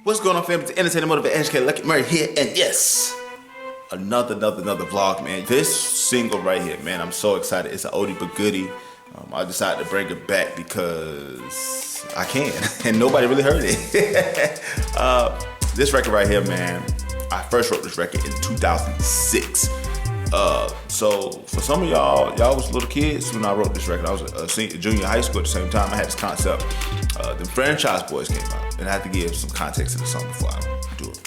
What's going on, family? It's Entertainer, Motivate, Educator, Lucky Murray here, and yes, another vlog, man. This single right here, man, I'm so excited. It's an oldie but goodie. I decided to bring it back because I can, and nobody really heard it. This record right here, man, I first wrote this record in 2006. So for some of y'all was little kids when I wrote this record. I was a junior high school at the same time. I had this concept. The Franchise Boys came out, and I have to give some context to the song before I do it.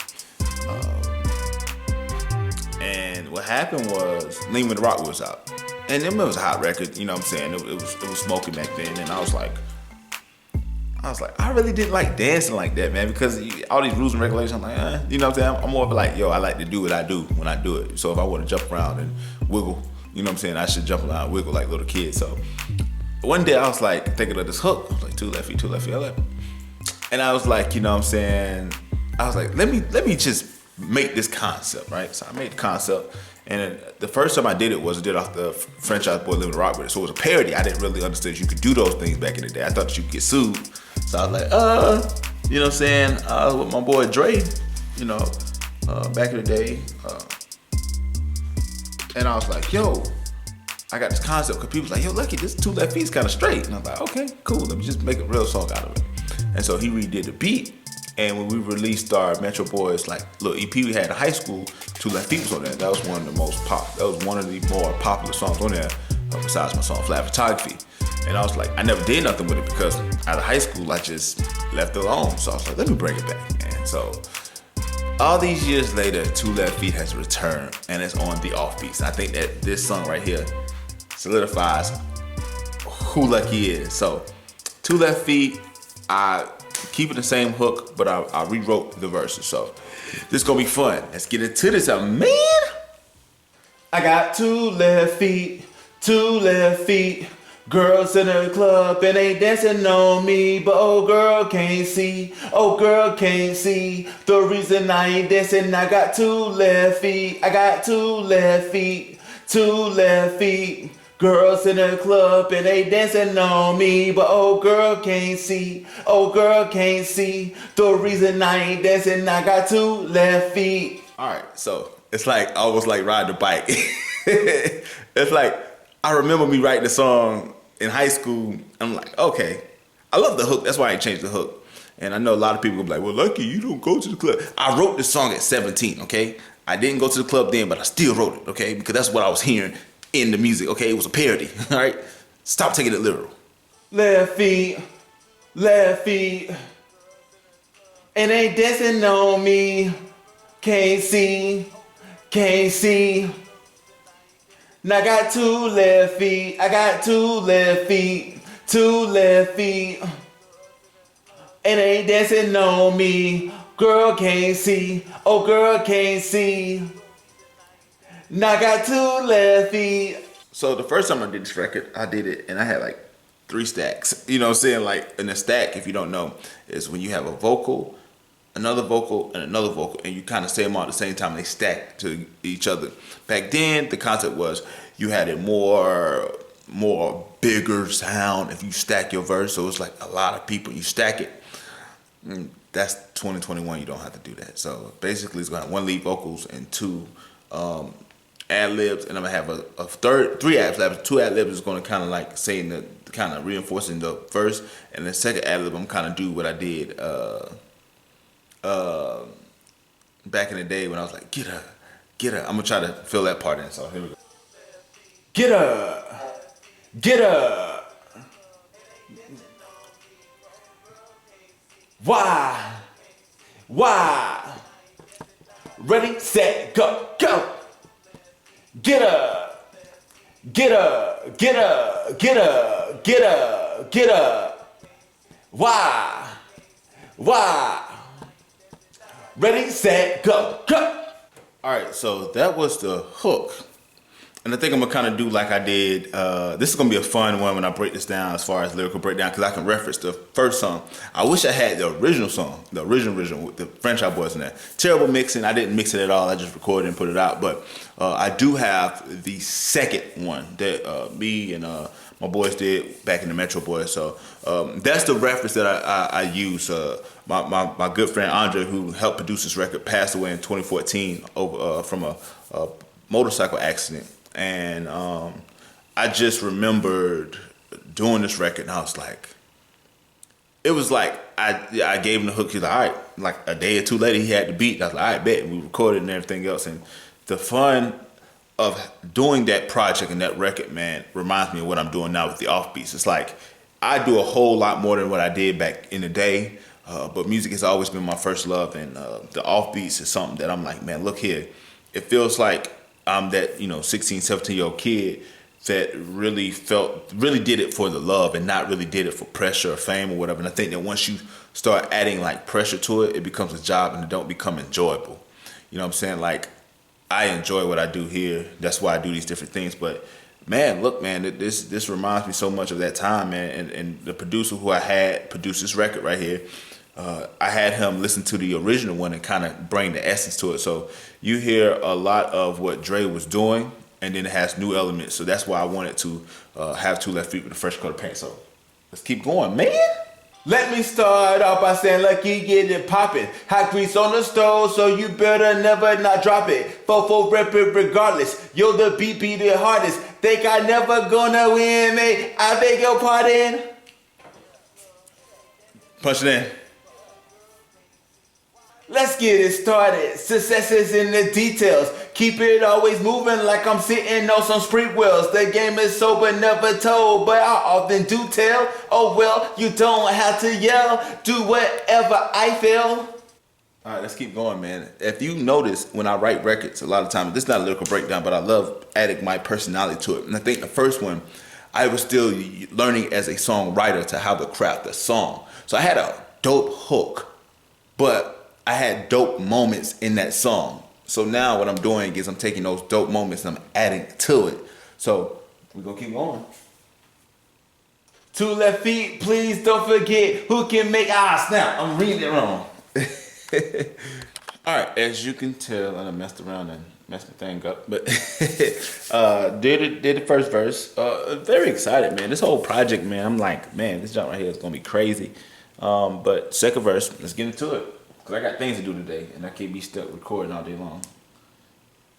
And what happened was, Lean When the Rock was out, and it was a hot record. You know what I'm saying? It was smoking back then, and I was like, I really didn't like dancing like that, man, because all these rules and regulations, I'm like, you know what I'm saying? I'm more of like, yo, I like to do what I do when I do it. So if I want to jump around and wiggle, you know what I'm saying? I should jump around and wiggle like little kids. So one day I was like thinking of this hook. I was like, two left feet, and I was like, you know what I'm saying? I was like, let me just make this concept, right? So I made the concept. And the first time I did it was I did off the Franchise Boy Living the Rock with it. So it was a parody. I didn't really understand you could do those things back in the day. I thought that you could get sued. So I was like, you know what I'm saying? With my boy Dre, you know, back in the day. And I was like, yo, I got this concept because people was like, yo, Lucky, this two left feet's kind of straight. And I'm like, okay, cool. Let me just make a real song out of it. And so he redid the beat. And when we released our Metro Boys like little EP we had in high school, Two Left Feet was on there. That was one of the more popular songs on there, besides my song Flat Photography. And I was like, I never did nothing with it because out of high school I just left it alone. So I was like, let me bring it back. And so all these years later, Two Left Feet has returned and it's on the offbeats. I think that this song right here solidifies who Lucky is. So Two Left Feet, I keep it the same hook, but I rewrote the verses. So this is gonna be fun. Let's get into this, man. I got two left feet. Girls in the club and they dancing on me, but oh girl can't see. The reason I ain't dancing, I got two left feet. Girls in the club and they dancing on me, but oh girl can't see. The reason I ain't dancing, I got two left feet. Alright, so it's like almost like riding a bike. It's like I remember me writing the song in high school. I'm like, okay, I love the hook. That's why I ain't changed the hook. And I know a lot of people will be like, well, Lucky, you don't go to the club. I wrote this song at 17, okay? I didn't go to the club then, but I still wrote it, okay? Because that's what I was hearing in the music, okay? It was a parody, all right? Stop taking it literal. Left feet, and they dancing on me. Can't see. Now I got two left feet, and they dancing on me. Girl can't see, Now I got two left feet. So the first time I did this record, I did it and I had like 3 stacks. You know what I'm saying? Like in a stack, if you don't know, is when you have a vocal, another vocal, and another vocal, and you kind of say them all at the same time, they stack to each other. Back then, the concept was you had a more bigger sound if you stack your verse, so it's like a lot of people, you stack it. That's 2021, you don't have to do that. So basically, it's gonna have 1 lead vocals and 2 ad-libs, and I'm gonna have a third, 3 ad-libs. 2 ad-libs is gonna kind of like saying the, kind of reinforcing the verse, and the second ad-lib, I'm kind of do what I did back in the day when I was like, get her. I'm gonna try to fill that part in. So here we go. Get her. Why? Ready, set, go. Get her. Why? Ready, set, go. All right, so that was the hook. And I think I'm gonna kind of do like I did. This is gonna be a fun one when I break this down as far as lyrical breakdown, because I can reference the first song. I wish I had the original song, the original with the Franchise Boys in there. Terrible mixing. I didn't mix it at all. I just recorded and put it out. But I do have the second one that me and my boys did back in the Metro Boys. So that's the reference that I use. My good friend Andre, who helped produce this record, passed away in 2014 from a motorcycle accident. And I just remembered doing this record, and I was like, it was like I gave him the hook. He's like, all right. Like a day or two later, he had the beat. I was like, all right, bet. And we recorded and everything else. And the fun of doing that project and that record, man, reminds me of what I'm doing now with the offbeats. It's like I do a whole lot more than what I did back in the day. But music has always been my first love, and the offbeats is something that I'm like, man, look here. It feels like I'm that, 16, 17-year-old kid that really did it for the love and not really did it for pressure or fame or whatever. And I think that once you start adding like pressure to it, it becomes a job and it don't become enjoyable. You know what I'm saying? Like, I enjoy what I do here. That's why I do these different things. But man, look, man, this reminds me so much of that time, man. And the producer who I had produce this record right here, I had him listen to the original one and kind of bring the essence to it. So you hear a lot of what Dre was doing, and then it has new elements. So that's why I wanted to have Two Left Feet with a fresh coat of paint. So let's keep going, man. Let me start off by saying, lucky, get it poppin'. Hot grease on the stove, so you better never not drop it. Fofo rep it regardless. Yo, the beat be the hardest. Think I never gonna win, mate? I beg your pardon. Punch it in. Let's get it started. Success is in the details. Keep it always moving like I'm sitting on some street wheels. The game is sober, never told, but I often do tell. Oh well, you don't have to yell. Do whatever I feel. All right, let's keep going, man. If you notice, when I write records, a lot of times, this is not a lyrical breakdown, but I love adding my personality to it. And I think the first one, I was still learning as a songwriter to how to craft a song. So I had a dope hook, but I had dope moments in that song. So now what I'm doing is I'm taking those dope moments and I'm adding to it. So we're gonna keep going. Two left feet, please don't forget who can make snap. I'm reading it wrong. All right, as you can tell, I done messed around and messed the thing up, but did the first verse. Very excited, man. This whole project, man, I'm like, man, this jump right here is gonna be crazy. But second verse, let's get into it. Because I got things to do today, and I can't be stuck recording all day long.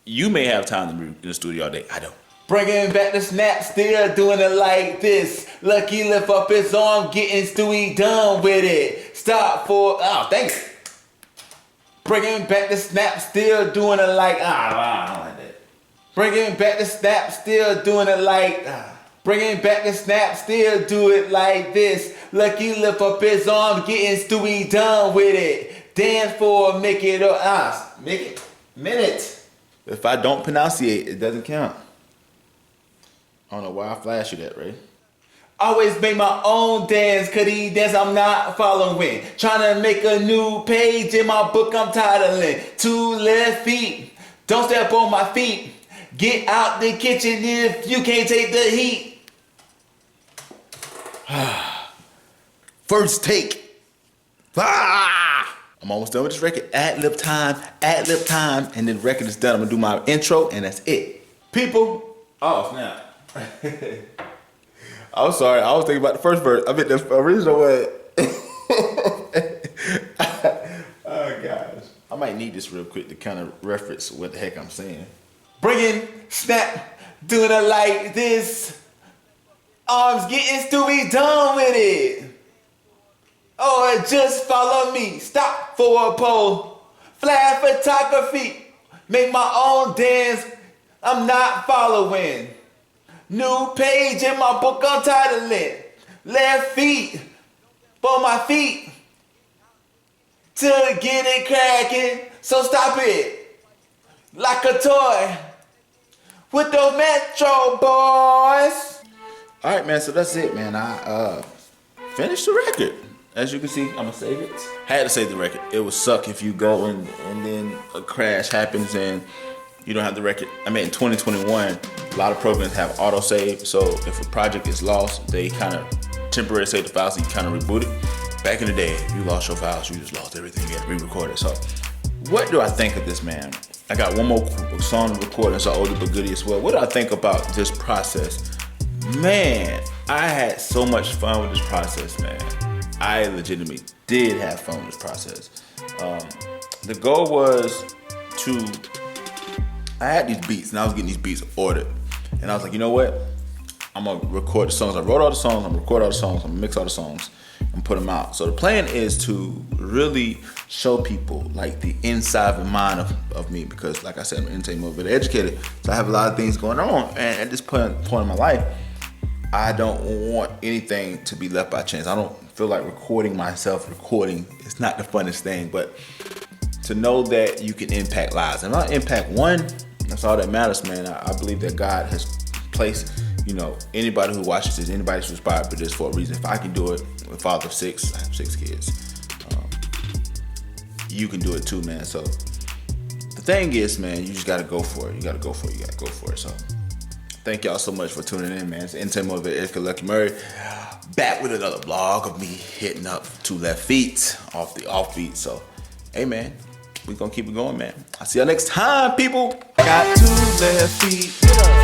You may have time to be in the studio all day. I don't. Bringing back the snap, still doing it like this. Lucky lift up his arm, getting Stewie done with it. Stop for, thanks. Bringing back the snap, still doing it like, I don't like that. Bringing back the snap, still doing it like, Bringing back the snap, still do it like this. Lucky lift up his arm, getting Stewie done with it. Dance for make it up, make it minute. If I don't pronunciate, it doesn't count. I don't know why I flash you that, Ray. Always make my own dance, cause these dance I'm not following. Trying to make a new page in my book I'm titling. Two left feet, don't step on my feet. Get out the kitchen if you can't take the heat. First take. I'm almost done with this record. Ad-lib time, and then the record is done. I'm gonna do my intro, and that's it. People, oh snap. I'm sorry, I was thinking about the first verse. I meant the original one. Oh gosh. I might need this real quick to kind of reference what the heck I'm saying. Bringing, snap, doing it like this. Arms getting Stewie done with it. Oh, just follow me. Stop for a pole. Flash photography. Make my own dance. I'm not following. New page in my book I'm titling. Left feet for my feet to get it cracking. So stop it like a toy with those Metro Boys. All right, man. So that's it, man. I finished the record. As you can see, I'm gonna save it. Had to save the record. It would suck if you go and then a crash happens and you don't have the record. I mean, in 2021, A lot of programs have autosave, so if a project is lost, they kind of temporarily save the file, so you kind of reboot it. Back in the day, if you lost your files, you just lost everything. You had to re-record it. So, what do I think of this, man? I got one more song to record. It's an oldie but goodie as well. What do I think about this process? Man, I had so much fun with this process, man. I legitimately did have fun with this process. The goal was I had these beats, and I was getting these beats ordered. And I was like, you know what? I'm gonna record the songs. I wrote all the songs, I'm gonna record all the songs, I'm gonna mix all the songs and put them out. So the plan is to really show people like the inside of the mind of me, because like I said, I'm an entertainment motivated educator. So I have a lot of things going on. And at this point in my life, I don't want anything to be left by chance. I don't feel like recording is not the funnest thing, but to know that you can impact lives. And if I impact one, that's all that matters, man. I believe that God has placed, anybody who watches this, anybody who's inspired by this for a reason. If I can do it, a father of 6, I have 6 kids. You can do it too, man. So the thing is, man, you just gotta go for it. You gotta go for it. So thank y'all so much for tuning in, man. It's Entertainment Motivated Educator Lucky Murray, back with another vlog of me hitting up 2 left feet off the offbeat. So, hey, man, we gonna keep it going, man. I'll see y'all next time, people. I got 2 left feet,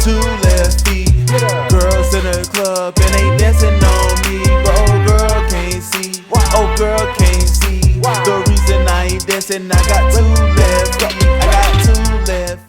2 left feet. Girls in the club and they dancing on me, but oh girl can't see. Oh girl can't see. The reason I ain't dancing, I got 2 left feet. I got 2 left feet.